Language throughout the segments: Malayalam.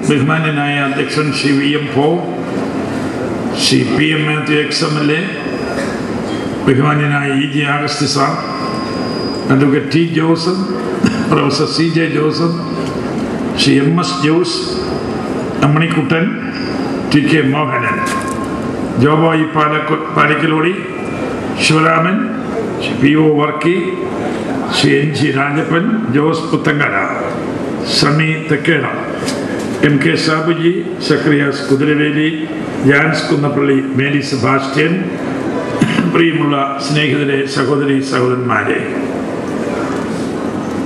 ബഹുമാന്യനായ അധ്യക്ഷൻ Shri VM Paul, Shri PM Mathew XMLA, ബഹുമാന്യനായ EG Agasthi sir, advocate T Joseph, professor CJ Joseph, Shri MS Jose, Ammanikuttan, TK Mohanan, Joboy Palakkalody, Sivaraman, Shri PO Varkey, Shri NG Rajappan, Jose Puthenkara, Sunny Thekkeda, MK Sabuji, Zacharias Kuthiraveli, Jans Kunnappally, Mary Sebastian, പ്രിയമുള്ള സ്നേഹിതരെ, സഹോദരന്മാരെ,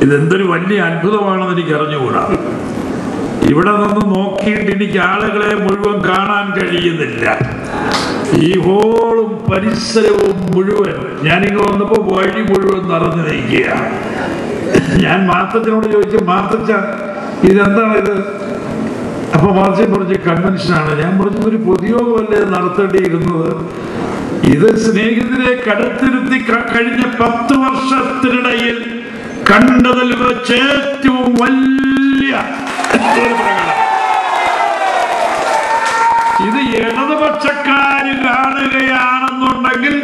ഇതെന്തൊരു വലിയ അത്ഭുതമാണെന്ന് എനിക്ക് അറിഞ്ഞുകൂടാ. ഇവിടെ നിന്ന് നോക്കിയിട്ട് എനിക്ക് ആളുകളെ മുഴുവൻ കാണാൻ കഴിയുന്നില്ല. ഈ ഹോളും പരിസരവും മുഴുവൻ, ഞാനിങ്ങനെ വന്നപ്പോൾ വഴി മുഴുവൻ നിറഞ്ഞു നിൽക്കുകയാണ്. ഞാൻ മാത്തച്ഛനോട് ചോദിച്ചു, മാത്തച്ഛ ഇതെന്താണ് ഇത്? അപ്പൊ മാത്തച്ഛൻ പറഞ്ഞ കൺവെൻഷനാണ്. ഞാൻ പറഞ്ഞു, ഒരു പൊതുയോഗമല്ലേ നടത്തേണ്ടിയിരുന്നത്? ഇത് സ്നേഹിതരെ കടുത്തിരുത്തി കഴിഞ്ഞ 10 വർഷത്തിനിടയിൽ കണ്ടതിൽ വെച്ച് ഏറ്റവും വലിയ ഇത് ഇടതുപക്ഷക്കാര് കാണുകയാണെന്നുണ്ടെങ്കിൽ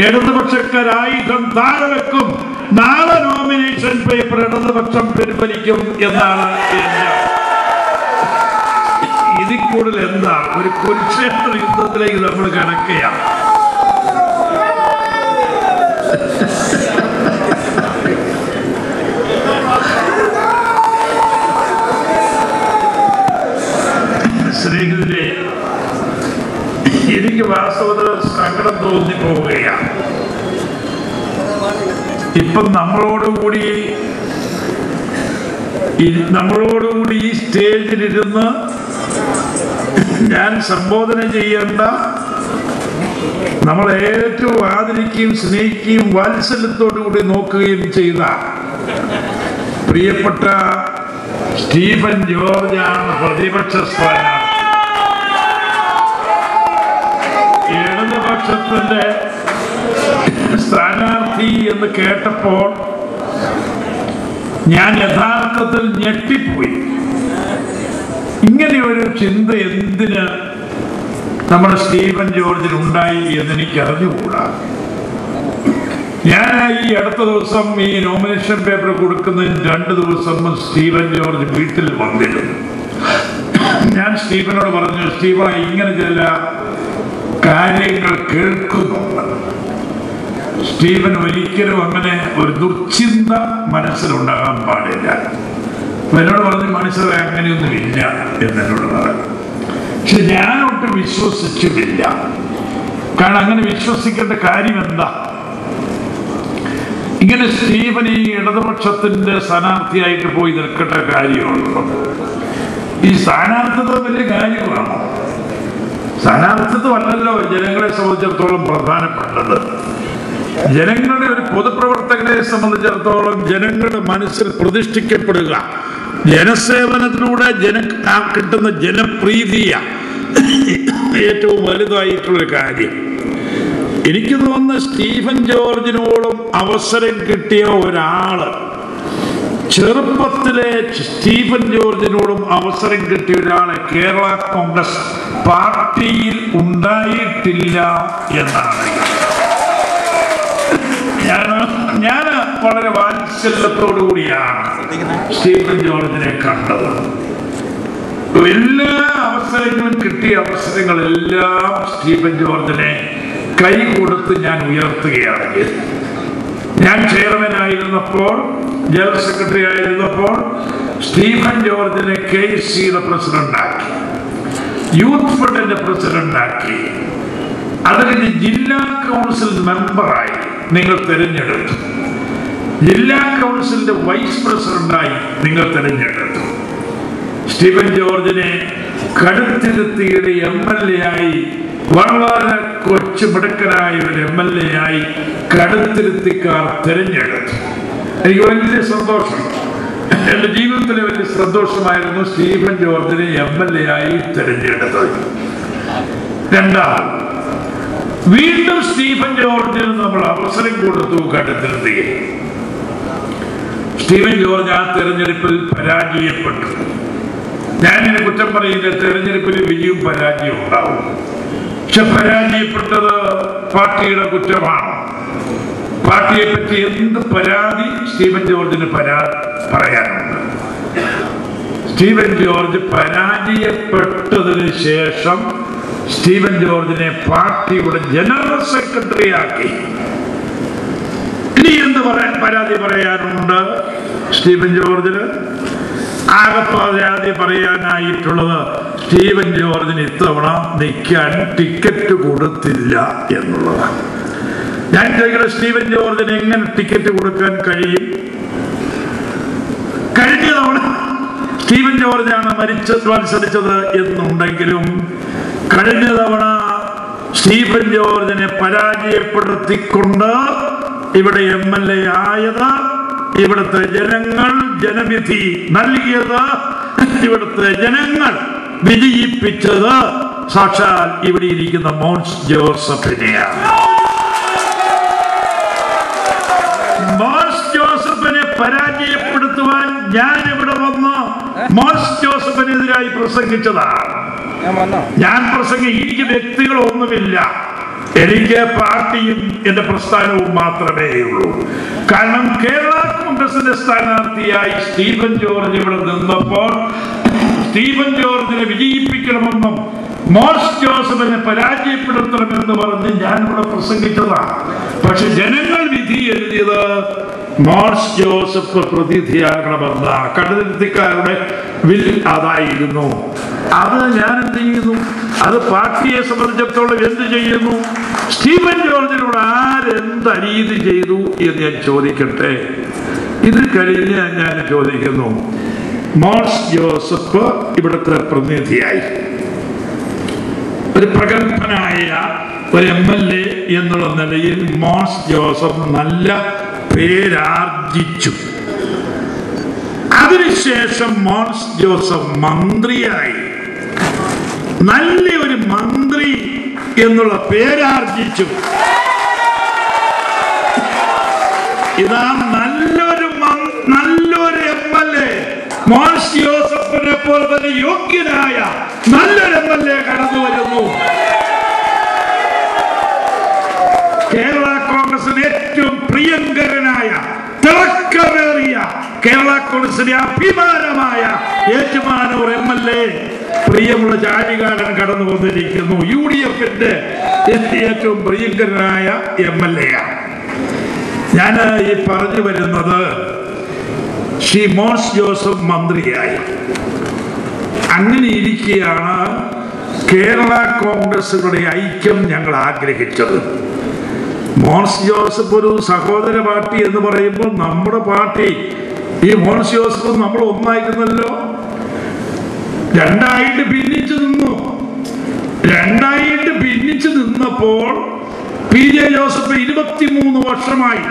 ഇടതുപക്ഷക്കാരായുധം താഴെ വെക്കും. നാളെ നോമിനേഷൻ പേപ്പർ ഇടതുപക്ഷം പിൻവലിക്കും എന്നാണ് എന്റെ. ഇതിൽ കൂടുതൽ എന്താ? ഒരു കുരുക്ഷേത്ര യുദ്ധത്തിലേക്ക് നമ്മൾ കടക്കുകയാണ്. സ്നേഹിതരെ, എനിക്ക് വാസ്തവത്തിൽ സങ്കടം തോന്നിപ്പോവുകയാണ്. ഇപ്പം നമ്മളോടുകൂടി ഈ സ്റ്റേജിലിരുന്ന് ഞാൻ സംബോധന ചെയ്യേണ്ട, നമ്മൾ ഏറ്റവും ആദരിക്കുകയും സ്നേഹിക്കുകയും വാത്സല്യത്തോടു കൂടി നോക്കുകയും ചെയ്ത പ്രിയപ്പെട്ട സ്റ്റീഫൻ ജോർജാണ് പ്രതിപക്ഷ സ്ഥാനാർത്ഥി. ഇടതുപക്ഷത്തിന്റെ സ്ഥാനാർത്ഥി എന്ന് കേട്ടപ്പോൾ ഞാൻ യഥാർത്ഥത്തിൽ ഞെട്ടിപ്പോയി. ഇങ്ങനെ ഒരു ചിന്ത എന്തിന് നമ്മുടെ സ്റ്റീഫൻ ജോർജിന് ഉണ്ടായി എന്നെനിക്ക് അറിഞ്ഞുകൂടാ. ഞാൻ ഈ അടുത്ത ദിവസം ഈ നോമിനേഷൻ പേപ്പർ കൊടുക്കുന്നതിന് 2 ദിവസം സ്റ്റീഫൻ ജോർജ് വീട്ടിൽ വന്നിരുന്നു. ഞാൻ സ്റ്റീഫനോട് പറഞ്ഞു, സ്റ്റീഫൻ ഇങ്ങനെ ചില കാര്യങ്ങൾ കേൾക്കുന്നുണ്ട്. സ്റ്റീഫൻ ഒരിക്കലും അങ്ങനെ ഒരു ദുർചിന്ത മനസ്സിലുണ്ടാകാൻ പാടില്ല. എന്നോട് പറഞ്ഞു, മനസ്സിലായി അങ്ങനെയൊന്നുമില്ല എന്നോട് പറഞ്ഞു. പക്ഷെ ഞാനൊട്ട് വിശ്വസിച്ചിട്ടില്ല. കാരണം അങ്ങനെ വിശ്വസിക്കേണ്ട കാര്യം എന്താ? ഇങ്ങനെ സ്റ്റീഫൻ ഈ ഇടതുപക്ഷത്തിന്റെ സ്ഥാനാർത്ഥിയായിട്ട് പോയി നിൽക്കേണ്ട കാര്യമുള്ളൂ. ഈ സ്ഥാനാർത്ഥിത്വം വലിയ കാര്യമാണ്. സ്ഥാനാർത്ഥിത്വമല്ലല്ലോ ജനങ്ങളെ സംബന്ധിച്ചിടത്തോളം പ്രധാനപ്പെട്ടത്. ജനങ്ങളുടെ ഒരു പൊതുപ്രവർത്തകരെ സംബന്ധിച്ചിടത്തോളം ജനങ്ങളുടെ മനസ്സിൽ പ്രതിഷ്ഠിക്കപ്പെടുക, ജനസേവനത്തിലൂടെ കിട്ടുന്ന ജനപ്രീതിയ ഏറ്റവും വലുതായിട്ടുള്ളൊരു കാര്യം. എനിക്ക് തോന്നുന്നു സ്റ്റീഫൻ ജോർജിനോടും അവസരം കിട്ടിയ ഒരാള്, ചെറുപ്പത്തിലെ സ്റ്റീഫൻ ജോർജിനോടും അവസരം കിട്ടിയ ഒരാളെ കേരള കോൺഗ്രസ് പാർട്ടിയിൽ ഉണ്ടായിട്ടില്ല എന്നാണ് ഞാൻ വളരെ വാത്സല്യത്തോടു കൂടിയാണ് സ്റ്റീഫൻ ജോർജിനെ കണ്ടത്. എല്ലാ അവസരങ്ങളും കിട്ടിയ അവസരങ്ങളെല്ലാം സ്റ്റീഫൻ ജോർജിനെ കൈ കൊടുത്ത് ഞാൻ ഉയർത്തുകയാണെങ്കിൽ, ഞാൻ ചെയർമാനായിരുന്നപ്പോൾ, ജനറൽ സെക്രട്ടറി ആയിരുന്നപ്പോൾ സ്റ്റീഫൻ ജോർജിനെ KSCയുടെ പ്രസിഡന്റാക്കി, യൂത്ത് ഫണ്ടിന്റെ പ്രസിഡന്റാക്കി, അത് കഴിഞ്ഞ് ജില്ലാ കൗൺസിൽ മെമ്പറായി നിങ്ങൾ തിരഞ്ഞെടുത്തു, ജില്ലാ കൗൺസിലിന്റെ വൈസ് പ്രസിഡന്റായി നിങ്ങൾ തിരഞ്ഞെടുത്തു. സ്റ്റീഫൻ ജോർജിനെ കടുത്തിരുത്തിയുടെ MLA ആയി, വളരെ കൊച്ചു മിടുക്കനായ ഒരു MLA ആയി കടുത്തിരുത്തിക്കാർ തിരഞ്ഞെടുത്തു. എനിക്ക് വലിയ സന്തോഷം, എൻ്റെ ജീവിതത്തിലെ വലിയ സന്തോഷമായിരുന്നു സ്റ്റീഫൻ ജോർജിനെ MLA ആയി തിരഞ്ഞെടുത്തത്. രണ്ടാമത് വീണ്ടും സ്റ്റീഫൻ ജോർജിന് നമ്മൾ അവസരം കൊടുത്തു കടുത്തിരുത്തി. സ്റ്റീഫൻ ജോർജ് ആ തെരഞ്ഞെടുപ്പിൽ പരാജയപ്പെട്ടു. ഞാനിതിനെ കുറ്റം പറയില്ല, തെരഞ്ഞെടുപ്പിൽ വിജയവും പരാജയവും ഉണ്ടാവും. പക്ഷെ പരാജയപ്പെട്ടത് പാർട്ടിയുടെ കുറ്റമാണ്. പാർട്ടിയെ പറ്റി എന്ത് പരാതി സ്റ്റീഫൻ ജോർജിന് പറയാനുണ്ട്? സ്റ്റീഫൻ ജോർജ് പരാജയപ്പെട്ടതിന് ശേഷം സ്റ്റീഫൻ ജോർജിനെ പാർട്ടിയുടെ ജനറൽ സെക്രട്ടറി ആക്കി. ഇനി എന്ത് പരാതി പറയാനുണ്ട് സ്റ്റീഫൻ ജോർജിന്? ആകെ പരാതി പറയാനായിട്ടുള്ളത് സ്റ്റീഫൻ ജോർജിന് ഇത്തവണ നിൽക്കാൻ ടിക്കറ്റ് കൊടുത്തില്ല എന്നുള്ളതാണ്. ഞാൻ ചോദിക്കുന്നത്, സ്റ്റീഫൻ ജോർജിന് എങ്ങനെ ടിക്കറ്റ് കൊടുക്കാൻ കഴിയും? കഴിഞ്ഞ തവണ സ്റ്റീഫൻ ജോർജാണ് മത്സരിച്ചത് എന്നുണ്ടെങ്കിലും കഴിഞ്ഞ തവണ സ്റ്റീഫൻ ജോർജിനെ പരാജയപ്പെടുത്തിക്കൊണ്ട് ഇവിടെ MLA ആയത്, ഇവിടുത്തെ ജനങ്ങൾ ജനവിധി നൽകിയത്, ഇവിടുത്തെ ജനങ്ങൾ വിജയിപ്പിച്ചത് സാക്ഷാൽ ഇവിടെ ഇരിക്കുന്ന മോൻസ് ജോസഫിനെയാണ്. മോൻസ് ജോസഫിനെ പരാജയപ്പെടുത്തുവാൻ ഞാൻ ഇവിടെ വന്ന് മോൻസ് ജോസഫിനെതിരായി പ്രസംഗിച്ചതാണ്. ഞാൻ എനിക്ക് വ്യക്തികളൊന്നുമില്ല, എനിക്ക് പാർട്ടിയും എന്റെ പ്രസ്ഥാനവും മാത്രമേ ഉള്ളൂ. കാരണം കേരള കോൺഗ്രസിന്റെ സ്ഥാനാർത്ഥിയായി സ്റ്റീഫൻ ജോർജ് ഇവിടെ നിന്നപ്പോൾ സ്റ്റീഫൻ ജോർജിനെ വിജയിപ്പിക്കണമെന്നും മോൻസ് ജോസഫിനെ പരാജയപ്പെടുത്തണമെന്ന് പറഞ്ഞ് ഞാൻ ഇവിടെ പ്രസംഗിച്ചതാണ്. പക്ഷെ ജനങ്ങൾ വിധി എഴുതിയത് മോൻസ് ജോസഫ് പ്രതിനിധിയാകണമെന്ന കടുതിക്കാരുടെ വിൽ അതായിരുന്നു. അത് ഞാൻ എന്ത് ചെയ്യുന്നു? അത് പാർട്ടിയെ സംബന്ധിച്ചിടത്തോളം എന്ത് ചെയ്യുന്നു? സ്റ്റീഫൻ ജോർജിനോട് ആരെന്ത് അനീതി ചെയ്തു എന്ന് ഞാൻ ചോദിക്കട്ടെ. ഇത് കഴിഞ്ഞ് ഞാൻ ചോദിക്കുന്നു, മോൻസ് ജോസഫ് ഇവിടുത്തെ പ്രതിനിധിയായി ഒരു പ്രഗത്ഭനായ ഒരു MLA എന്നുള്ള നിലയിൽ മോൻസ് ജോസഫ് നല്ല പേരാർജിച്ചു. അതിനുശേഷം മോൻസ് ജോസഫ് മന്ത്രിയായി, നല്ലൊരു മന്ത്രി എന്നുള്ള പേരാർജിച്ചു. ഇതാ നല്ലൊരു MLA, മോൻസ് ജോസഫിനെ പോലെ തന്നെ യോഗ്യനായ നല്ലൊരു MLA കടന്നു വരുന്നു. കേരള കോൺഗ്രസിന് ഏറ്റവും പ്രിയങ്കരനായ, തിളക്കമേറിയ, കേരള കോൺഗ്രസിന്റെ അഭിമാനമായ ഏറ്റുമാനൂർ MLA പ്രിയമുള്ള ചാഴികാടൻ കടന്നു വന്നിരിക്കുന്നു. UDFന്റെ ഏറ്റവും പ്രിയങ്കരനായ MLA. ഞാൻ ഈ പറഞ്ഞു വരുന്നത്, ശ്രീ മോൻസ് ജോസഫ് മന്ത്രിയായി. അങ്ങനെ ഇരിക്കുകയാണ് കേരള കോൺഗ്രസുകളുടെ ഐക്യം ഞങ്ങൾ ആഗ്രഹിച്ചത്. മോൻസ് ജോസഫ് ഒരു സഹോദര പാർട്ടി എന്ന് പറയുമ്പോൾ നമ്മുടെ പാർട്ടി ഈ മോൻസ് ജോസഫ് നമ്മൾ ഒന്നായിരുന്നല്ലോ. രണ്ടായിട്ട് ഭിന്നിച്ചു നിന്നപ്പോൾ PJ ജോസഫ് 23 വർഷമായി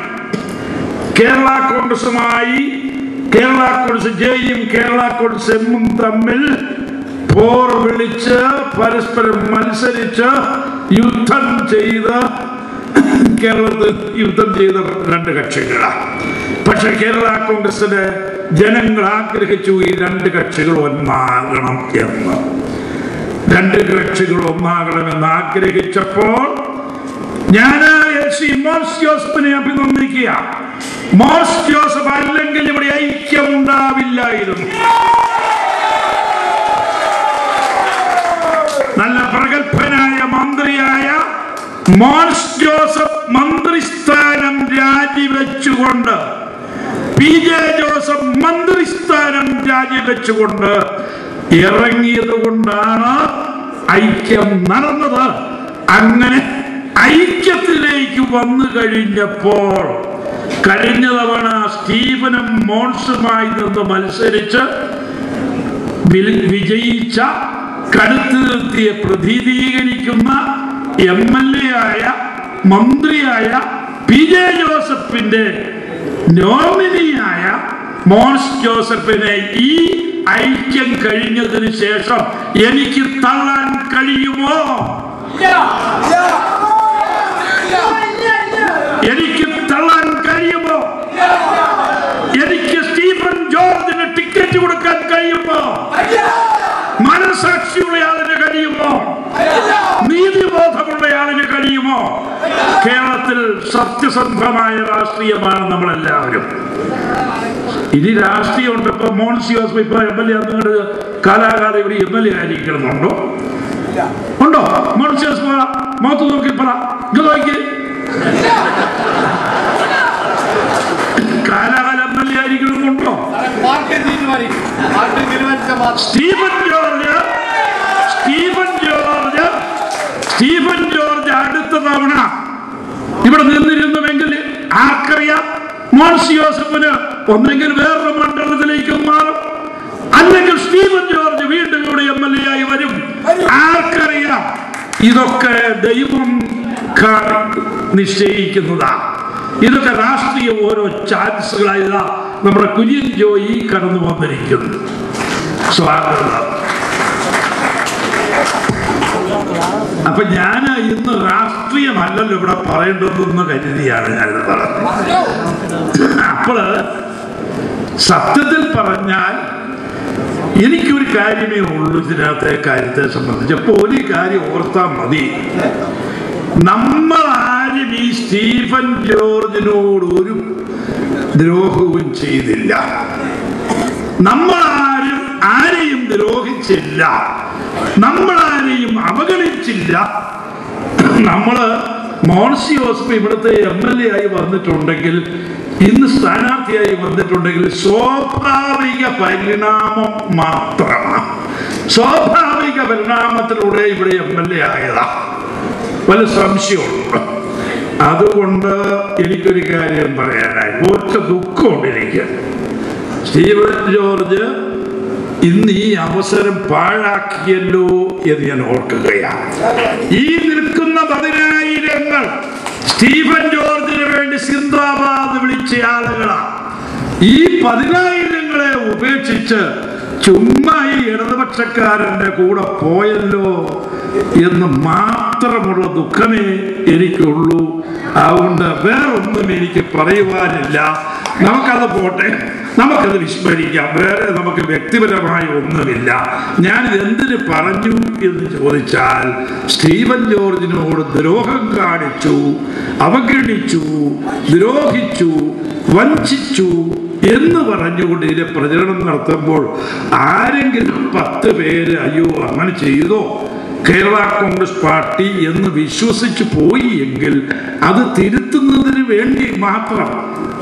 കേരള കോൺഗ്രസുമായി, കേരള കോൺഗ്രസ് Jയും കേരള കോൺഗ്രസ് Mഉം തമ്മിൽ പോർ വിളിച്ച് പരസ്പരം മത്സരിച്ച് കേരളത്തിൽ യുദ്ധം ചെയ്ത രണ്ട് കക്ഷികളാണ്. പക്ഷെ കേരള കോൺഗ്രസിലെ ജനങ്ങൾ ആഗ്രഹിച്ചു ഈ രണ്ട് കക്ഷികൾ ഒന്നാകണം എന്ന്. രണ്ട് കക്ഷികൾ ഒന്നാകണമെന്ന് ആഗ്രഹിച്ചപ്പോൾ ഞാൻ മോൻസ് ജോസഫിനെ അഭിനന്ദിക്കുക. മോൻസ് ജോസഫ് അല്ലെങ്കിൽ ഇവിടെ ഐക്യം ഉണ്ടാവില്ലായിരുന്നു. നല്ല പ്രഗത്ഭനായ മന്ത്രിയായ മോൻസ് ജോസഫ് മന്ത്രിസ്ഥാനം രാജിവെച്ചുകൊണ്ട്, PJ ജോസഫ് മന്ത്രിസ്ഥാനം രാജിവെച്ചുകൊണ്ട് ഇറങ്ങിയത് കൊണ്ടാണ് ഐക്യം നടന്നത്. അങ്ങനെ ഐക്യത്തിലേക്ക് വന്നു കഴിഞ്ഞപ്പോൾ കഴിഞ്ഞ തവണ സ്റ്റീഫനും മോൻസുമായി നിന്ന് മത്സരിച്ച് വിജയിച്ച, കടുത്തു നിർത്തിയ, പ്രതിനിധീകരിക്കുന്ന MLA ആയ, മന്ത്രിയായ PJ ജോസഫിന്റെ നോമിനിയായ മോൻസ് ജോസഫിനെ ഈ ഐക്യം കഴിഞ്ഞതിന് ശേഷം എനിക്ക് തള്ളാൻ കഴിയുമോ? എനിക്ക് തള്ളാൻ കഴിയുമോ? എനിക്ക് സ്റ്റീഫൻ ജോർജിന് ടിക്കറ്റ് കൊടുക്കാൻ കഴിയുമോ? മനസാക്ഷിയുള്ള ആളിന് കഴിയുമോ? നീതിബോധമുള്ള ആളിന് കഴിയുമോ? കേരളത്തിൽ സത്യസന്ധമായ രാഷ്ട്രീയമാണ് നമ്മളെല്ലാവരും. ഇനി രാഷ്ട്രീയമുണ്ട്. ഇപ്പൊ മോൻസി ജോസഫ് ഇപ്പൊ MLA അതുകൊണ്ട് കാലാകാലം ഇവിടെ MLA ആയിരിക്കണമെന്നുണ്ടോ? ഉണ്ടോ? മോൻസി ജോസഫ് മുഖത്ത് നോക്കി പറ, നോക്കി കാലാകാലം MLA ആയിരിക്കണമെന്നുണ്ടോ? സ്റ്റീഫൻ ജോർജ് അടുത്ത തവണ ഇവിടെ നിന്നിരുന്നുവെങ്കിൽ ആർക്കറിയാം, മോൻസി ജോസഫിന് ഒന്നെങ്കിൽ വേറൊരു മണ്ഡലത്തിലേക്ക് മാറും, അല്ലെങ്കിൽ സ്റ്റീഫൻ ജോർജ് വീണ്ടും ഇവിടെ MLA ആയി വരും. ആർക്കറിയാം? ഇതൊക്കെ ദൈവം നിശ്ചയിക്കുന്നതാണ്. ഇതൊക്കെ രാഷ്ട്രീയ ഓരോ ചാൻസുകളായി നമ്മുടെ കുര്യൻ ജോയി കടന്നു വന്നിരിക്കുന്നു. സ്വാഗതം. അപ്പൊ ഞാൻ ഇന്ന് രാഷ്ട്രീയമല്ലല്ലോ ഇവിടെ പറയേണ്ടതെന്ന് കരുതിയാണ് ഞാനിത് പറഞ്ഞത്. അപ്പോള് സത്യത്തിൽ പറഞ്ഞാൽ എനിക്കൊരു കാര്യമേ ഉള്ളൂ ഇതിനകത്തെ കാര്യത്തെ സംബന്ധിച്ച്. അപ്പൊ ഒരു കാര്യം ഓർത്താൽ മതി, നമ്മളാരും ഈ സ്റ്റീഫൻ ജോർജിനോട് ഒരു ദ്രോഹവും ചെയ്തില്ല. നമ്മളാരും ആരെയും ദ്രോഹിച്ചില്ല, നമ്മളാരെയും അവഗണിച്ചില്ല. നമ്മള് മോൻസി ജോസഫ് ഇവിടുത്തെ MLA ആയി വന്നിട്ടുണ്ടെങ്കിൽ, ഇന്ന് സ്ഥാനാർത്ഥിയായി വന്നിട്ടുണ്ടെങ്കിൽ സ്വാഭാവിക പരിണാമം മാത്രമാണ്. സ്വാഭാവിക പരിണാമത്തിലൂടെ ഇവിടെ MLA ആയതാ, വല്ല സംശയമുണ്ട്. അതുകൊണ്ട് എനിക്കൊരു കാര്യം പറയാനായി കുറച്ച് ദുഃഖമുണ്ട് എനിക്ക്. സ്റ്റീഫൻ ജോർജ് ഇന്ന് ഈ അവസരം പാഴാക്കിയല്ലോ എന്ന് ഞാൻ ഓർക്കുകയാണ്. ഈ നിൽക്കുന്ന 10,000 സ്റ്റീഫൻ ജോർജിന് വേണ്ടി സിന്ദാബാദ് വിളിച്ച ആളുകളാണ്. ഈ 10,000 ഉപേക്ഷിച്ച് ചുമ്മാ ഈ ഇടതുപക്ഷക്കാരന്റെ കൂടെ പോയല്ലോ എന്ന് മാത്രമുള്ള ദുഃഖമേ എനിക്കുള്ളൂ. അതുകൊണ്ട് വേറൊന്നും എനിക്ക് പറയുവാനില്ല. നമുക്കത് പോട്ടെ, നമുക്കത് വിസ്മരിക്കാം. വേറെ നമുക്ക് വ്യക്തിപരമായ ഒന്നുമില്ല. ഞാനിത് എന്തിന് പറഞ്ഞു എന്ന് ചോദിച്ചാൽ, സ്റ്റീഫൻ ജോർജിനോട് ദ്രോഹം കാണിച്ചു, അവഗണിച്ചു, ദ്രോഹിച്ചു, വഞ്ചിച്ചു എന്ന് പറഞ്ഞുകൊണ്ട് ഇതിന്റെ പ്രചരണം നടത്തുമ്പോൾ ആരെങ്കിലും 10 പേര് അയ്യോ അങ്ങനെ ചെയ്തോ കേരള കോൺഗ്രസ് പാർട്ടി എന്ന് വിശ്വസിച്ചു പോയി എങ്കിൽ അത് തിരുത്തുന്നതിന് വേണ്ടി മാത്രം,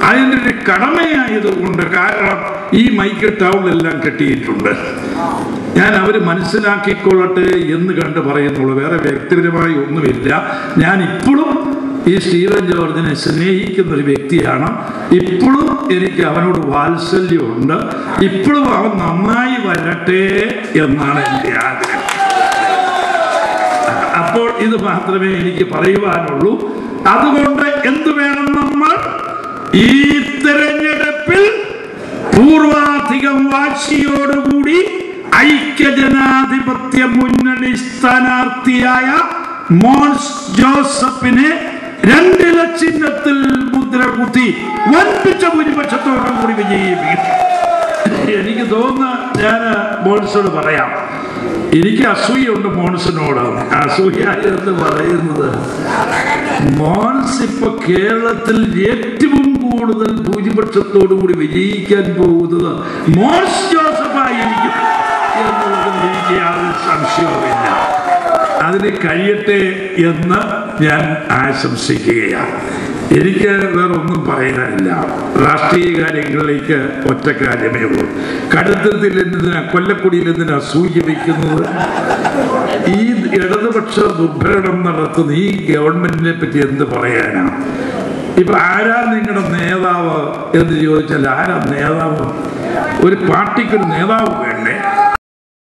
അതിൻ്റെ ഒരു കടമയായതുകൊണ്ട്. കാരണം ഈ മൈക്ക് ടൗണിലെല്ലാം കെട്ടിയിട്ടുണ്ട്. ഞാൻ അവർ മനസ്സിലാക്കിക്കൊള്ളട്ടെ എന്ന് കണ്ട് പറയുന്നുള്ളൂ. വേറെ വ്യക്തിപരമായി ഒന്നുമില്ല. ഞാൻ ഇപ്പോഴും ഈ സ്റ്റീഫൻ ജോർജിനെ സ്നേഹിക്കുന്ന ഒരു വ്യക്തിയാണ്. ഇപ്പോഴും എനിക്ക് അവനോട് വാത്സല്യമുണ്ട്. ഇപ്പോഴും അവൻ നന്നായി വരട്ടെ എന്നാണ് എൻ്റെ ആഗ്രഹം. അപ്പോൾ ഇത് മാത്രമേ എനിക്ക് പറയുവാനുള്ളൂ. അതുകൊണ്ട് എന്തു വേണം? നമ്മൾ ഈ തെരഞ്ഞെടുപ്പിൽ പൂർവാധികം വാശിയോടുകൂടി ഐക്യജനാധിപത്യ മുന്നണി സ്ഥാനാർത്ഥിയായ മോൻസ് ജോസഫിനെ 2 ചിഹ്നത്തിൽ മുദ്ര കുത്തി വൻപിച്ച ഭൂരിപക്ഷത്തോടും കൂടി വിജയിപ്പിക്കും. എനിക്ക് തോന്നുന്നു, ഞാൻ മോൻസിനോട് പറയാം, എനിക്ക് അസൂയുണ്ട് മോൻസിനോട്. അസൂയ എന്ന് പറയുന്നത്, മോൻസ് ഇപ്പൊ കേരളത്തിൽ ഏറ്റവും കൂടുതൽ ഭൂരിപക്ഷത്തോടു കൂടി വിജയിക്കാൻ പോകുന്നത് മോൻസ് ജോസഫായിരിക്കും എന്നുള്ളതിൽ എനിക്ക് യാതൊരു സംശയവുമില്ല. അതിന് കഴിയട്ടെ എന്ന് ഞാൻ ആശംസിക്കുകയാണ്. എനിക്ക് വേറെ ഒന്നും പറയാനില്ല. രാഷ്ട്രീയ കാര്യങ്ങളിലേക്ക് ഒറ്റ കാര്യമേ ഉള്ളൂ. കടുത്തത്തിൽ എന്തിനാ, കൊല്ലക്കുടിയിൽ എന്തിനാ സൂചിപ്പിക്കുന്നത്? ഈ ഇടതുപക്ഷ ദുർഭരണം നടത്തുന്ന ഈ ഗവൺമെന്റിനെ പറ്റി എന്ത് പറയാനാണ്? ഇപ്പൊ ആരാ നിങ്ങളുടെ നേതാവ് എന്ന് ചോദിച്ചാൽ ആരാ നേതാവ്? ഒരു പാർട്ടിക്കൊരു നേതാവ് വേണ്ടേ?